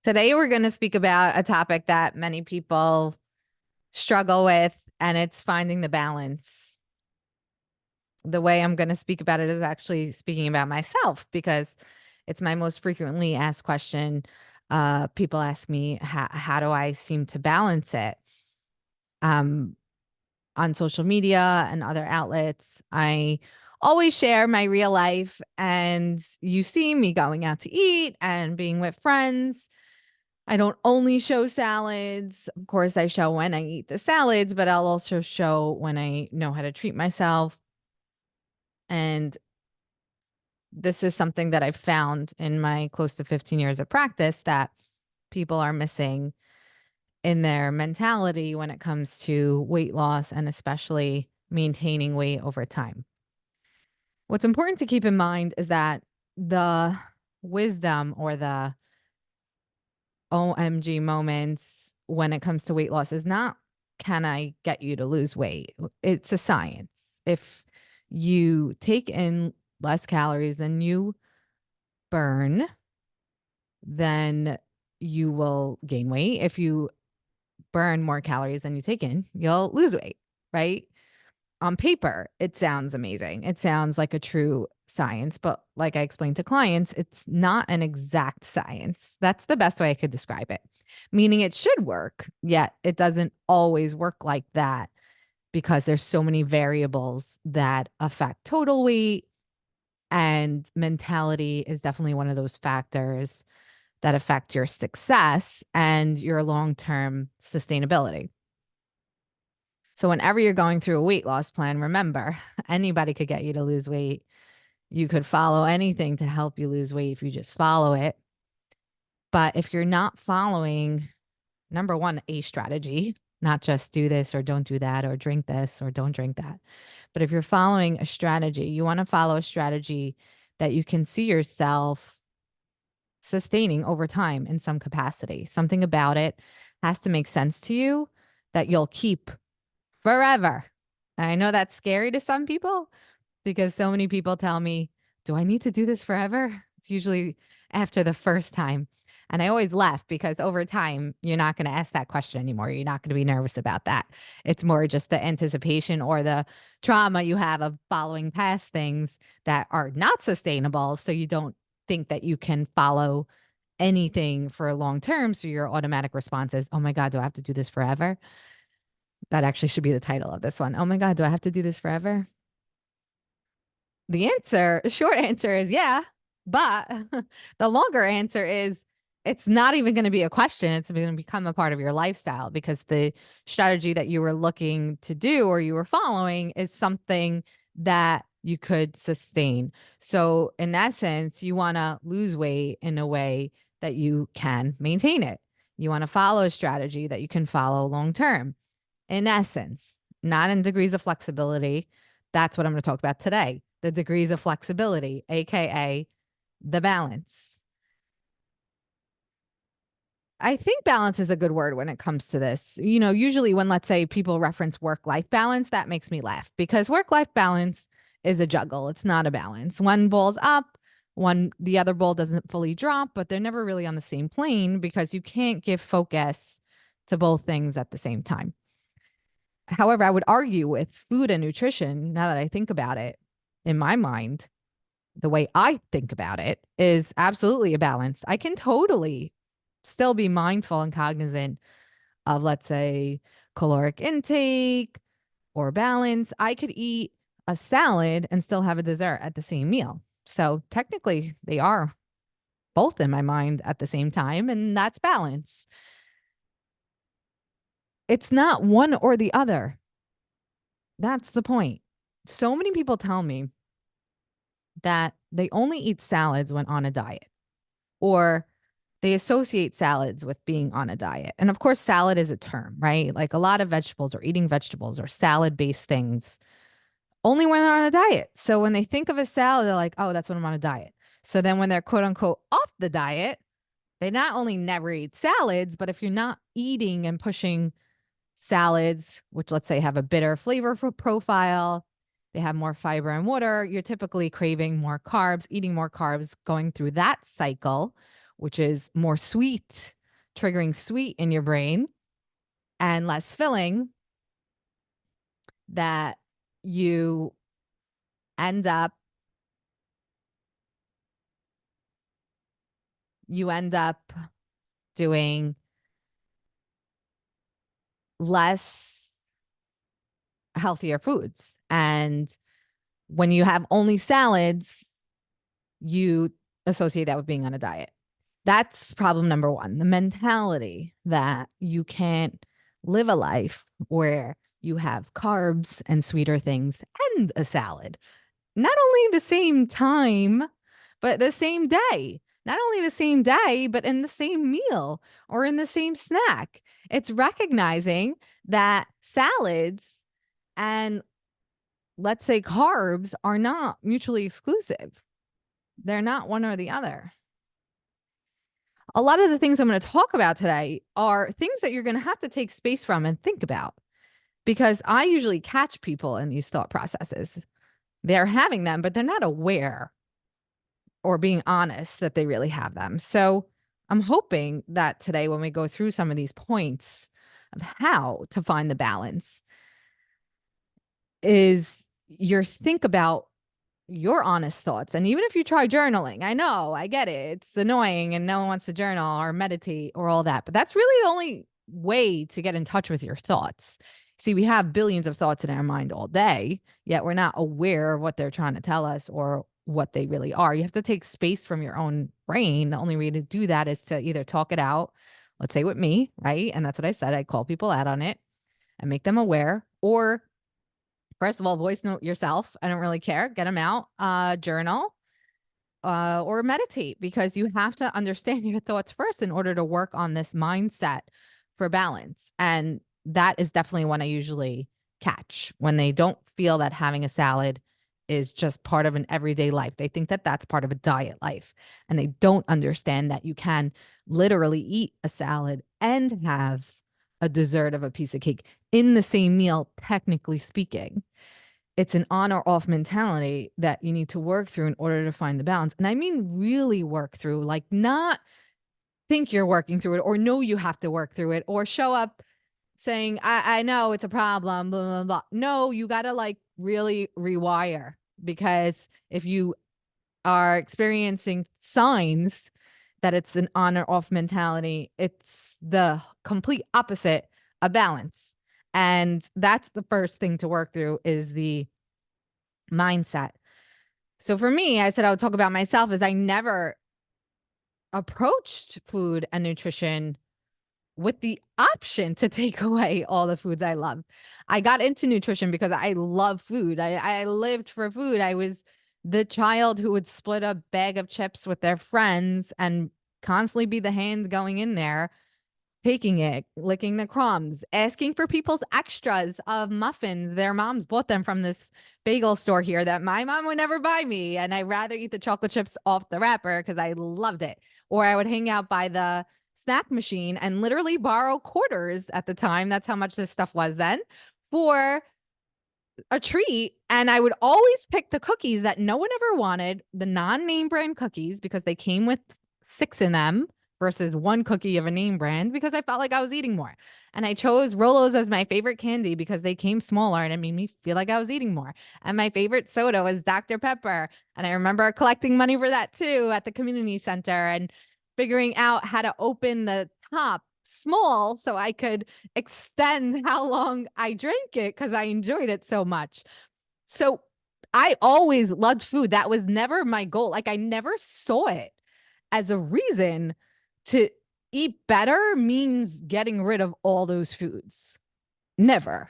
Today, we're going to speak about a topic that many people struggle with, and it's finding the balance. The way I'm going to speak about it is actually speaking about myself because it's my most frequently asked question. People ask me, how do I seem to balance it? Um, on social media and other outlets, I always share my real life, and you see me going out to eat and being with friends. I don't only show salads. Of course, I show when I eat the salads, but I'll also show when I know how to treat myself. And this is something that I've found in my close to 15 years of practice that people are missing in their mentality when it comes to weight loss and especially maintaining weight over time. What's important to keep in mind is that the wisdom or the OMG moments when it comes to weight loss is not, can I get you to lose weight? It's a science. If you take in less calories than you burn, then you will gain weight. If you burn more calories than you take in, you'll lose weight, right? On paper, it sounds amazing. It sounds like a true science, but like I explained to clients, it's not an exact science. That's the best way I could describe it. Meaning it should work, yet it doesn't always work like that because there's so many variables that affect total weight, and mentality is definitely one of those factors that affect your success and your long-term sustainability. So whenever you're going through a weight loss plan, remember, anybody could get you to lose weight. You could follow anything to help you lose weight if you just follow it. But if you're not following, number one, a strategy, not just do this or don't do that or drink this or don't drink that. But if you're following a strategy, you want to follow a strategy that you can see yourself sustaining over time in some capacity. Something about it has to make sense to you that you'll keep forever. I know that's scary to some people because so many people tell me, do I need to do this forever? It's usually after the first time. And I always laugh because over time, you're not going to ask that question anymore. You're not going to be nervous about that. It's more just the anticipation or the trauma you have of following past things that are not sustainable. So you don't think that you can follow anything for long term. So your automatic response is, oh my God, do I have to do this forever? That actually should be the title of this one. Oh my God, do I have to do this forever? Short answer is yeah, but the longer answer is it's not even going to be a question. It's going to become a part of your lifestyle because the strategy that you were looking to do or you were following is something that you could sustain. So, in essence, you want to lose weight in a way that you can maintain it. You want to follow a strategy that you can follow long term. In essence, not in degrees of flexibility. That's what I'm going to talk about today. The degrees of flexibility, AKA the balance. I think balance is a good word when it comes to this. Usually when, let's say, people reference work life balance, that makes me laugh because work life balance is a juggle. It's not a balance. One ball's up, the other ball doesn't fully drop, but they're never really on the same plane because you can't give focus to both things at the same time. However, I would argue with food and nutrition, now that I think about it, in my mind, the way I think about it is absolutely a balance. I can totally still be mindful and cognizant of, let's say, caloric intake or balance. I could eat a salad and still have a dessert at the same meal. So technically, they are both in my mind at the same time, and that's balance. It's not one or the other. That's the point. So many people tell me that they only eat salads when on a diet, or they associate salads with being on a diet. And of course, salad is a term, right? Like a lot of vegetables or eating vegetables or salad based things only when they're on a diet. So when they think of a salad, they're like, oh, that's when I'm on a diet. So then when they're quote unquote off the diet, they not only never eat salads, but if you're not eating and pushing salads, which let's say have a bitter flavor profile, they have more fiber and water, you're typically craving more carbs, eating more carbs, going through that cycle which is more sweet, triggering sweet in your brain and less filling, that you end up doing less healthier foods. And when you have only salads, you associate that with being on a diet. That's problem number one, the mentality that you can't live a life where you have carbs and sweeter things and a salad. Not only the same time, but the same day. Not only the same day, but in the same meal or in the same snack. It's recognizing that salads and, let's say, carbs are not mutually exclusive. They're not one or the other. A lot of the things I'm going to talk about today are things that you're going to have to take space from and think about, because I usually catch people in these thought processes. They're having them, but they're not aware or being honest that they really have them. So I'm hoping that today, when we go through some of these points of how to find the balance, is your think about your honest thoughts. And even if you try journaling, I know, I get it. It's annoying and no one wants to journal or meditate or all that. But that's really the only way to get in touch with your thoughts. See, we have billions of thoughts in our mind all day, yet we're not aware of what they're trying to tell us or what they really are. You have to take space from your own brain. The only way to do that is to either talk it out, let's say with me, right? And that's what I said. I call people out on it and make them aware, or first of all, voice note yourself. I don't really care. Get them out. Journal or meditate, because you have to understand your thoughts first in order to work on this mindset for balance. And that is definitely one I usually catch when they don't feel that having a salad is just part of an everyday life. They think that that's part of a diet life, and they don't understand that you can literally eat a salad and have a dessert of a piece of cake in the same meal, technically speaking. It's an on or off mentality that you need to work through in order to find the balance. And I mean, really work through, like not think you're working through it or know you have to work through it or show up saying, I know it's a problem, blah, blah, blah. No, you got to like really rewire, because if you are experiencing signs that it's an on or off mentality, it's the complete opposite of balance. And that's the first thing to work through, is the mindset. So for me, I said I would talk about myself, as I never approached food and nutrition with the option to take away all the foods I love. I got into nutrition because I love food. I lived for food. I was the child who would split a bag of chips with their friends and constantly be the hand going in there, taking it, licking the crumbs, asking for people's extras of muffins. Their moms bought them from this bagel store here that my mom would never buy me. And I'd rather eat the chocolate chips off the wrapper because I loved it. Or I would hang out by the snack machine and literally borrow quarters at the time. That's how much this stuff was then, for a treat. And I would always pick the cookies that no one ever wanted, the non-name brand cookies, because they came with 6 in them versus 1 cookie of a name brand, because I felt like I was eating more. And I chose Rolos as my favorite candy because they came smaller and it made me feel like I was eating more. And my favorite soda was Dr. Pepper. And I remember collecting money for that too at the community center and figuring out how to open the top small so I could extend how long I drank it because I enjoyed it so much. So I always loved food. That was never my goal. Like, I never saw it as a reason to eat better means getting rid of all those foods. Never.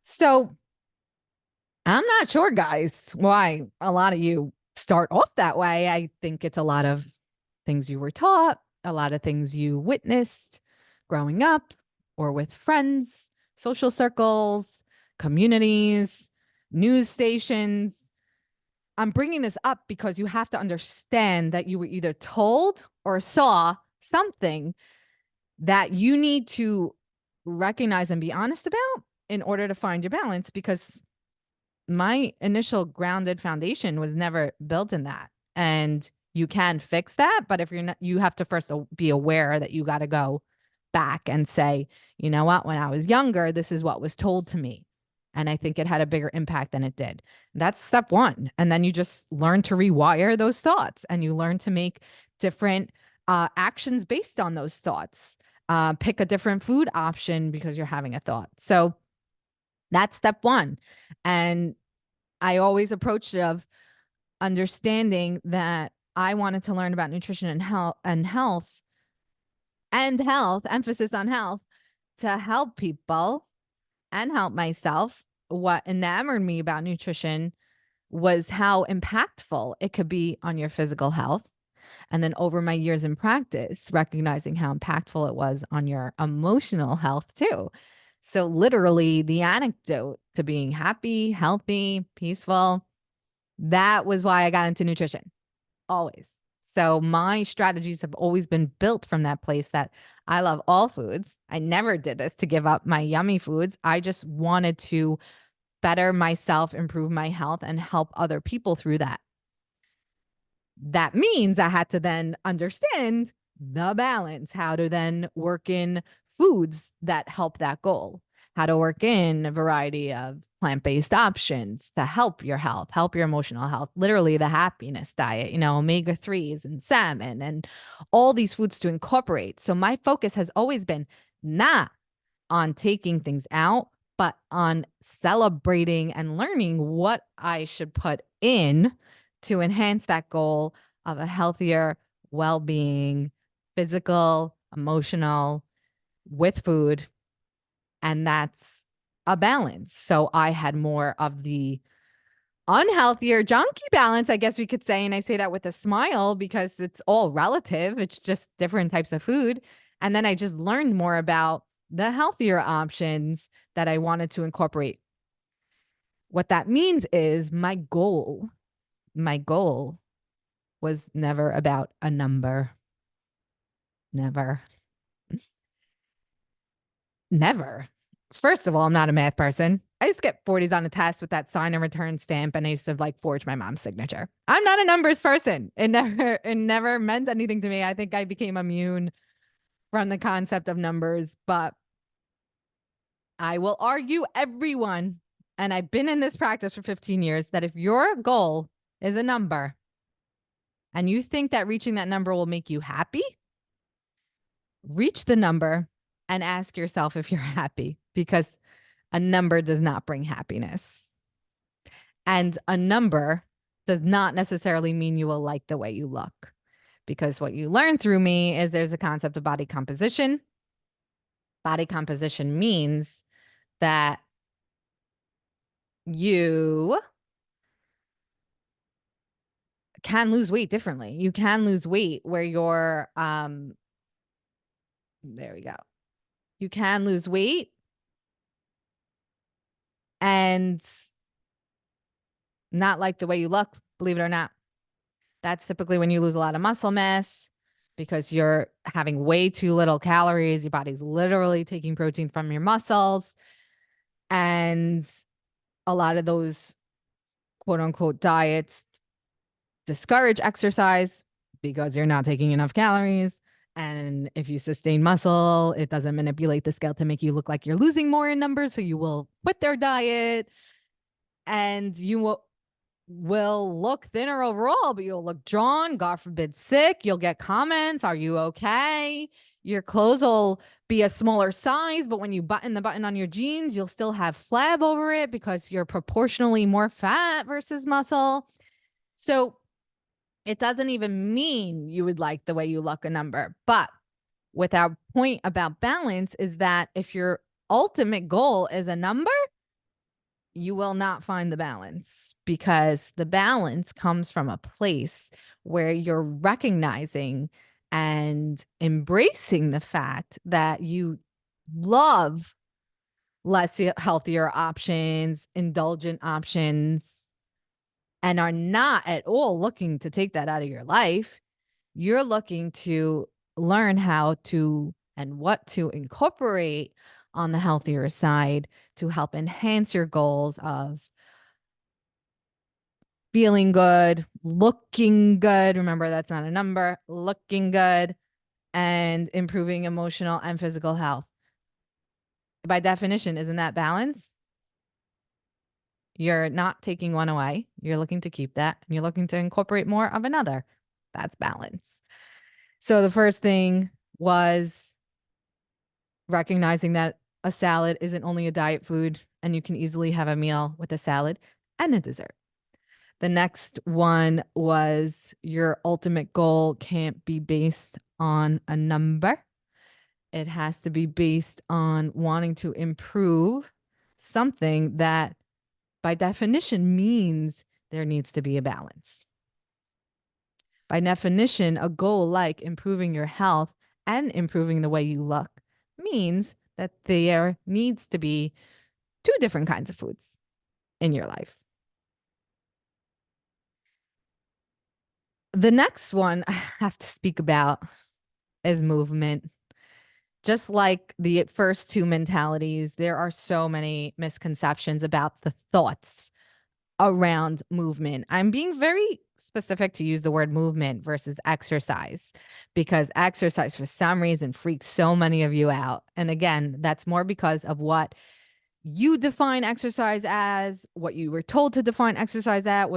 So I'm not sure, guys, why a lot of you start off that way. I think it's a lot of things you were taught, a lot of things you witnessed growing up or with friends, social circles, communities, news stations. I'm bringing this up because you have to understand that you were either told or saw something that you need to recognize and be honest about in order to find your balance, because my initial grounded foundation was never built in that. And You can fix that, but if you're not, you have to first be aware that you got to go back and say, you know what, when I was younger, this is what was told to me. And I think it had a bigger impact than it did. That's step one. And then you just learn to rewire those thoughts and you learn to make different actions based on those thoughts. Pick a different food option because you're having a thought. So that's step one. And I always approached it of understanding that I wanted to learn about nutrition and health, emphasis on health, to help people and help myself. What enamored me about nutrition was how impactful it could be on your physical health. And then over my years in practice, recognizing how impactful it was on your emotional health too. So, literally, the anecdote to being happy, healthy, peaceful, that was why I got into nutrition, always. So, my strategies have always been built from that place that I love all foods. I never did this to give up my yummy foods. I just wanted to better myself, improve my health, and help other people through that. That means I had to then understand the balance, how to then work in foods that help that goal, how to work in a variety of plant-based options to help your health, help your emotional health, literally the happiness diet, omega-3s and salmon and all these foods to incorporate. So my focus has always been not on taking things out, but on celebrating and learning what I should put in to enhance that goal of a healthier well-being, physical, emotional, with food. And that's a balance. So I had more of the unhealthier, junky balance, I guess we could say. And I say that with a smile because it's all relative. It's just different types of food. And then I just learned more about the healthier options that I wanted to incorporate. What that means is my goal was never about a number. Never. Never. First of all, I'm not a math person. I used to get 40s on a test with that sign and return stamp, and I used to like forge my mom's signature. I'm not a numbers person. It never meant anything to me. I think I became immune from the concept of numbers, but I will argue everyone, and I've been in this practice for 15 years, that if your goal is a number and you think that reaching that number will make you happy, reach the number and ask yourself if you're happy, because a number does not bring happiness. And a number does not necessarily mean you will like the way you look, because what you learn through me is there's a concept of body composition. Body composition means that you can lose weight differently. You can lose weight where you're, there we go. You can lose weight and not like the way you look, believe it or not. That's typically when you lose a lot of muscle mass because you're having way too little calories. Your body's literally taking protein from your muscles. And a lot of those quote unquote diets discourage exercise because you're not taking enough calories. And if you sustain muscle, it doesn't manipulate the scale to make you look like you're losing more in numbers. So you will quit their diet and you will look thinner overall, but you'll look drawn, God forbid, sick. You'll get comments. Are you okay? Your clothes will be a smaller size, but when you button the button on your jeans, you'll still have flab over it because you're proportionally more fat versus muscle. So it doesn't even mean you would like the way you look a number. But with our point about balance is that if your ultimate goal is a number, you will not find the balance, because the balance comes from a place where you're recognizing and embracing the fact that you love less healthier options, indulgent options, and are not at all looking to take that out of your life. You're looking to learn how to and what to incorporate on the healthier side to help enhance your goals of feeling good, looking good. Remember, that's not a number, looking good, and improving emotional and physical health. By definition, isn't that balance? You're not taking one away. You're looking to keep that, and you're looking to incorporate more of another. That's balance. So the first thing was recognizing that a salad isn't only a diet food, and you can easily have a meal with a salad and a dessert. The next one was your ultimate goal can't be based on a number. It has to be based on wanting to improve something that by definition means there needs to be a balance. By definition, a goal like improving your health and improving the way you look means that there needs to be two different kinds of foods in your life. The next one I have to speak about is movement. Just like the first two mentalities, there are so many misconceptions about the thoughts around movement. I'm being very specific to use the word movement versus exercise because exercise, for some reason, freaks so many of you out. And again, that's more because of what you define exercise as, what you were told to define exercise at,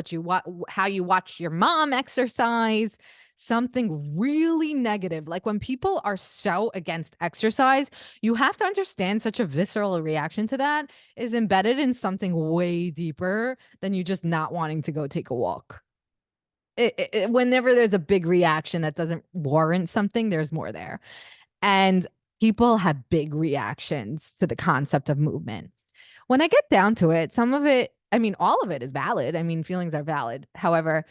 how you watched your mom exercise, something really negative. Like when people are so against exercise, you have to understand such a visceral reaction to that is embedded in something way deeper than you just not wanting to go take a walk. Whenever there's a big reaction that doesn't warrant something, there's more there. And people have big reactions to the concept of movement. When I get down to it, some of it, I mean, all of it is valid. I mean, feelings are valid. However,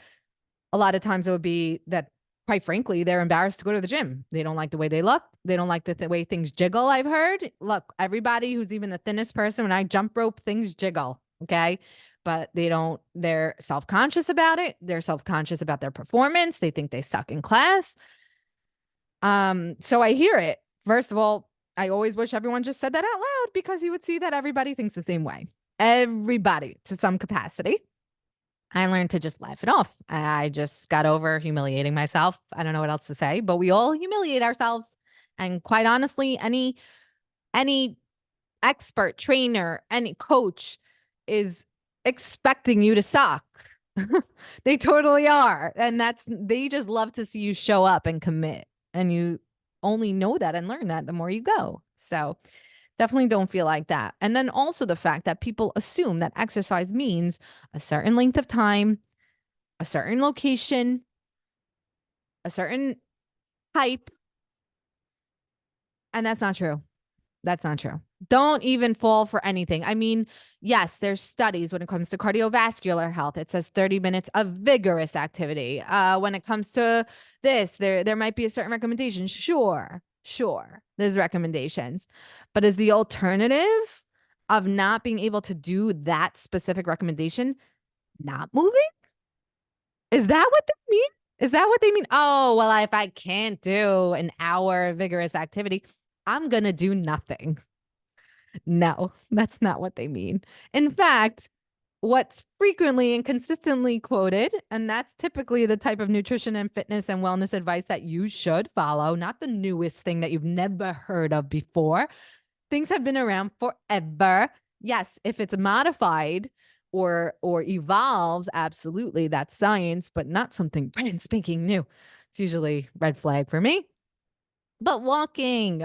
a lot of times it would be that, quite frankly, they're embarrassed to go to the gym. They don't like the way they look. They don't like the way things jiggle, I've heard. Look, everybody who's even the thinnest person, when I jump rope, things jiggle. Okay. But they're self-conscious about it. They're self-conscious about their performance. They think they suck in class. So I hear it. First of all, I always wish everyone just said that out loud because you would see that everybody thinks the same way. Everybody to some capacity. I learned to just laugh it off. I just got over humiliating myself. I don't know what else to say, but we all humiliate ourselves. And quite honestly, any expert, trainer, any coach is expecting you to suck. They totally are. And they just love to see you show up and commit. And you only know that and learn that the more you go. So definitely don't feel like that. And then also the fact that people assume that exercise means a certain length of time, a certain location, a certain type. And that's not true. That's not true. Don't even fall for anything. I mean, yes, there's studies when it comes to cardiovascular health. It says 30 minutes of vigorous activity. When it comes to this, there might be a certain recommendation. Sure, there's recommendations. But is the alternative of not being able to do that specific recommendation not moving? Is that what they mean? Is that what they mean? Oh, well, if I can't do an hour of vigorous activity, I'm going to do nothing. No, that's not what they mean. In fact, what's frequently and consistently quoted, and that's typically the type of nutrition and fitness and wellness advice that you should follow, not the newest thing that you've never heard of before. Things have been around forever. Yes, if it's modified or evolves, absolutely, that's science, but not something brand spanking new. It's usually red flag for me. But walking.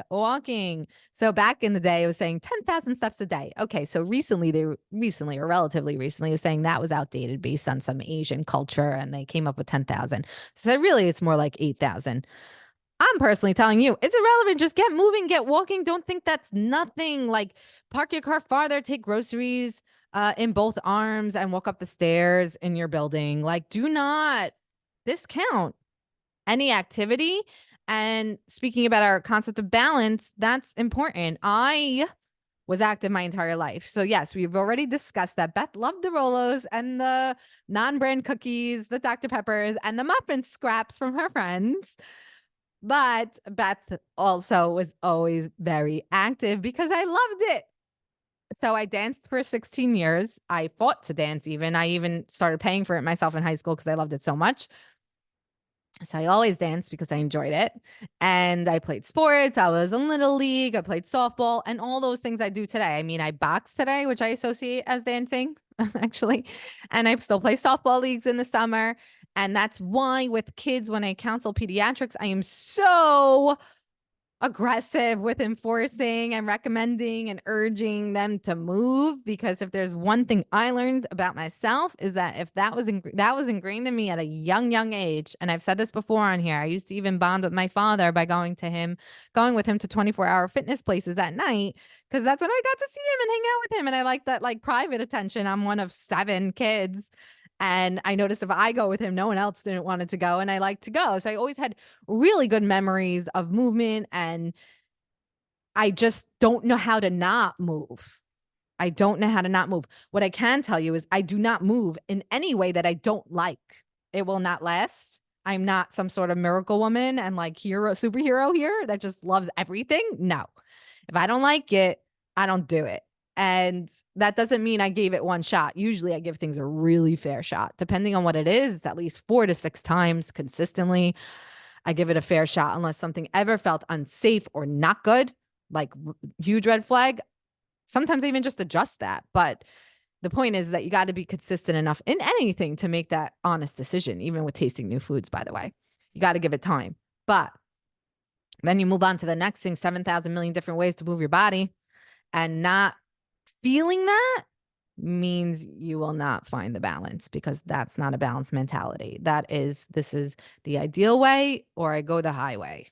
So back in the day, it was saying 10,000 steps a day. Okay, so relatively recently, was saying that was outdated based on some Asian culture, and they came up with 10,000. So really, it's more like 8,000. I'm personally telling you, it's irrelevant. Just get moving, get walking. Don't think that's nothing. Like park your car farther, take groceries in both arms, and walk up the stairs in your building. Like, do not discount any activity. And speaking about our concept of balance, that's important. I was active my entire life. So yes, we've already discussed that Beth loved the Rolos and the non-brand cookies, the Dr. Peppers, and the muffin scraps from her friends. But Beth also was always very active because I loved it. So I danced for 16 years. I fought to dance even. I even started paying for it myself in high school because I loved it so much. So I always danced because I enjoyed it. And I played sports. I was in Little League. I played softball and all those things I do today. I mean, I box today, which I associate as dancing, actually. And I still play softball leagues in the summer. And that's why with kids, when I counsel pediatrics, I am so aggressive with enforcing and recommending and urging them to move, because if there's one thing I learned about myself is that if that was ingrained in me at a young age, and I've said this before on here, I used to even bond with my father by going with him to 24-hour fitness places at night, because that's when I got to see him and hang out with him, and I like that like private attention. I'm one of 7 kids. And I noticed if I go with him, no one else didn't want it to go. And I like to go. So I always had really good memories of movement. And I just don't know how to not move. I don't know how to not move. What I can tell you is I do not move in any way that I don't like. It will not last. I'm not some sort of miracle woman and like superhero here that just loves everything. No. If I don't like it, I don't do it. And that doesn't mean I gave it one shot. Usually I give things a really fair shot. Depending on what it is, at least 4 to 6 times consistently, I give it a fair shot unless something ever felt unsafe or not good, like huge red flag. Sometimes I even just adjust that. But the point is that you got to be consistent enough in anything to make that honest decision, even with tasting new foods, by the way. You got to give it time. But then you move on to the next thing, 7,000 million different ways to move your body, and not feeling that means you will not find the balance, because that's not a balanced mentality. This is the ideal way, or I go the highway.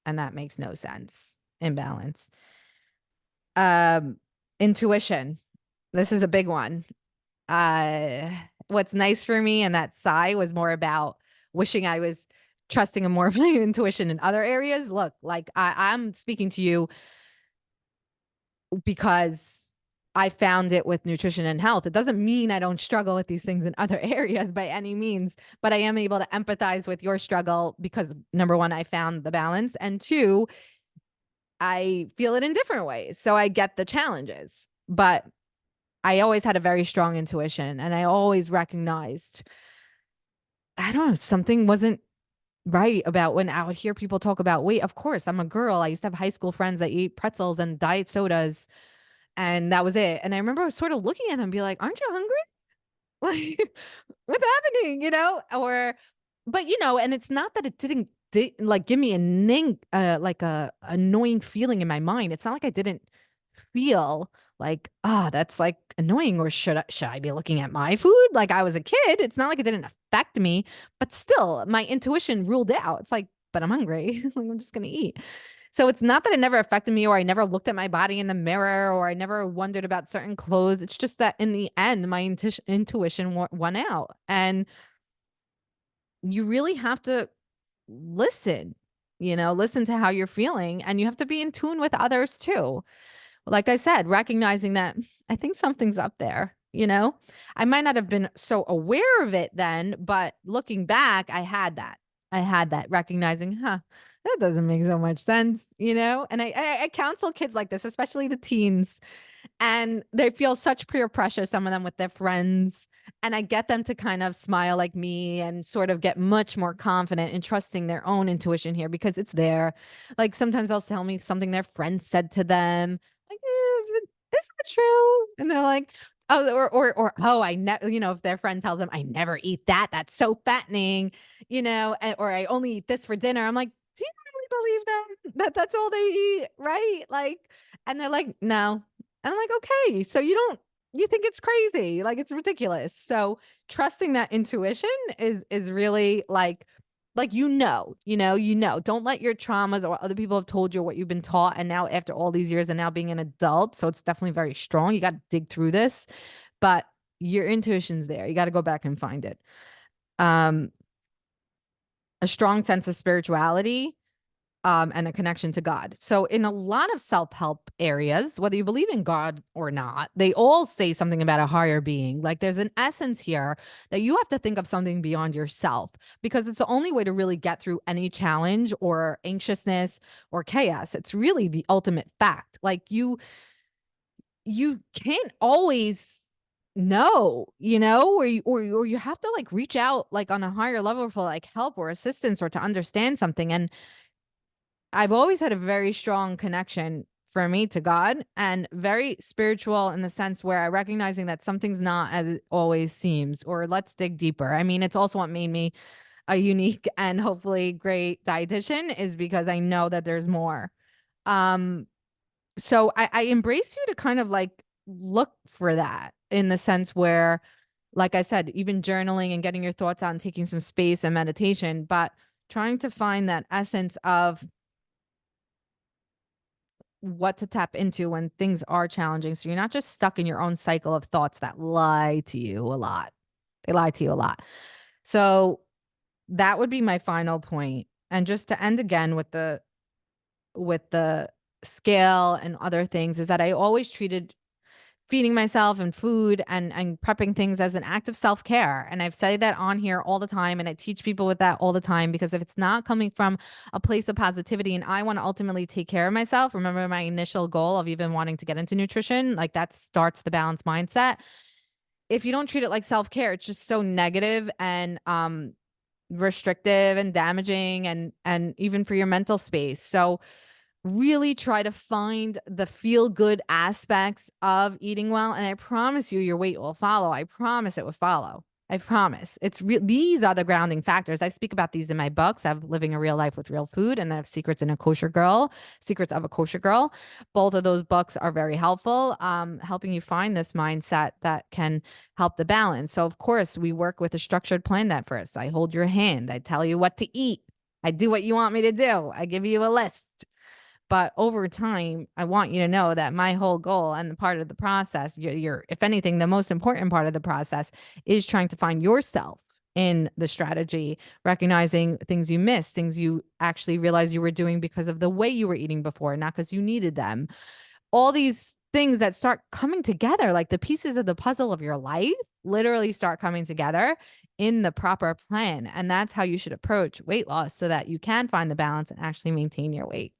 And that makes no sense. Imbalance. Intuition. This is a big one. What's nice for me, and that sigh was more about wishing I was trusting more of my intuition in other areas. Look, like I'm speaking to you because I found it with nutrition and health. It doesn't mean I don't struggle with these things in other areas by any means, but I am able to empathize with your struggle because, number one, I found the balance, and two, I feel it in different ways. So I get the challenges, but I always had a very strong intuition, and I always recognized, I don't know, something wasn't right about when I would hear people talk about weight. Of course, I'm a girl. I used to have high school friends that eat pretzels and diet sodas, and that was it. And I remember sort of looking at them and be like, aren't you hungry? Like, what's happening? Or, but and it's not that it didn't like give me like a annoying feeling in my mind. It's not like I didn't feel like, that's like annoying, or should I be looking at my food? Like I was a kid. It's not like it didn't affect me, but still my intuition ruled out. It's like, but I'm hungry. Like, I'm just going to eat. So it's not that it never affected me, or I never looked at my body in the mirror, or I never wondered about certain clothes. It's just that in the end, my intuition won out. And you really have to listen, listen to how you're feeling, and you have to be in tune with others too. Like I said, recognizing that I think something's up there. I might not have been so aware of it then, but looking back, I had that. I had that recognizing, that doesn't make so much sense, And I counsel kids like this, especially the teens, and they feel such peer pressure, some of them with their friends. And I get them to kind of smile like me and sort of get much more confident in trusting their own intuition here, because it's there. Like sometimes they'll tell me something their friend said to them, like, is that true? And they're like, oh, or oh, I never, if their friend tells them, I never eat that. That's so fattening, or I only eat this for dinner. I'm like, do you really believe that that's all they eat, right? Like, and they're like, no. And I'm like, okay, so you think it's crazy, like it's ridiculous. So trusting that intuition is really like don't let your traumas or what other people have told you, what you've been taught, and now after all these years and now being an adult, so it's definitely very strong. You got to dig through this, but your intuition's there. You got to go back and find it. A strong sense of spirituality, and a connection to God. So in a lot of self-help areas, whether you believe in God or not, they all say something about a higher being. Like there's an essence here that you have to think of something beyond yourself, because it's the only way to really get through any challenge or anxiousness or chaos. It's really the ultimate fact. Like you can't always know, or you have to like reach out like on a higher level for like help or assistance or to understand something. And I've always had a very strong connection for me to God, and very spiritual in the sense where I recognizing that something's not as it always seems, or let's dig deeper. I mean, it's also what made me a unique and hopefully great dietitian, is because I know that there's more. Um, so I embrace you to kind of like look for that, in the sense where, like I said, even journaling and getting your thoughts out and taking some space and meditation, but trying to find that essence of what to tap into when things are challenging. So you're not just stuck in your own cycle of thoughts that lie to you a lot. They lie to you a lot. So that would be my final point. And just to end again with the scale and other things, is that I always treated feeding myself and food and prepping things as an act of self-care. And I've said that on here all the time, and I teach people with that all the time, because if it's not coming from a place of positivity and I want to ultimately take care of myself, remember my initial goal of even wanting to get into nutrition, like that starts the balanced mindset. If you don't treat it like self-care, it's just so negative and restrictive and damaging, and even for your mental space. So really try to find the feel good aspects of eating well. And I promise you, your weight will follow. I promise it will follow. I promise. It's real. These are the grounding factors. I speak about these in my books. I have Living a Real Life with Real Food, and I have Secrets of a Kosher Girl. Both of those books are very helpful, helping you find this mindset that can help the balance. So of course, we work with a structured plan that first. I hold your hand. I tell you what to eat. I do what you want me to do. I give you a list. But over time, I want you to know that my whole goal and the part of the process, if anything, the most important part of the process is trying to find yourself in the strategy, recognizing things you missed, things you actually realized you were doing because of the way you were eating before, not because you needed them. All these things that start coming together, like the pieces of the puzzle of your life, literally start coming together in the proper plan. And that's how you should approach weight loss, so that you can find the balance and actually maintain your weight.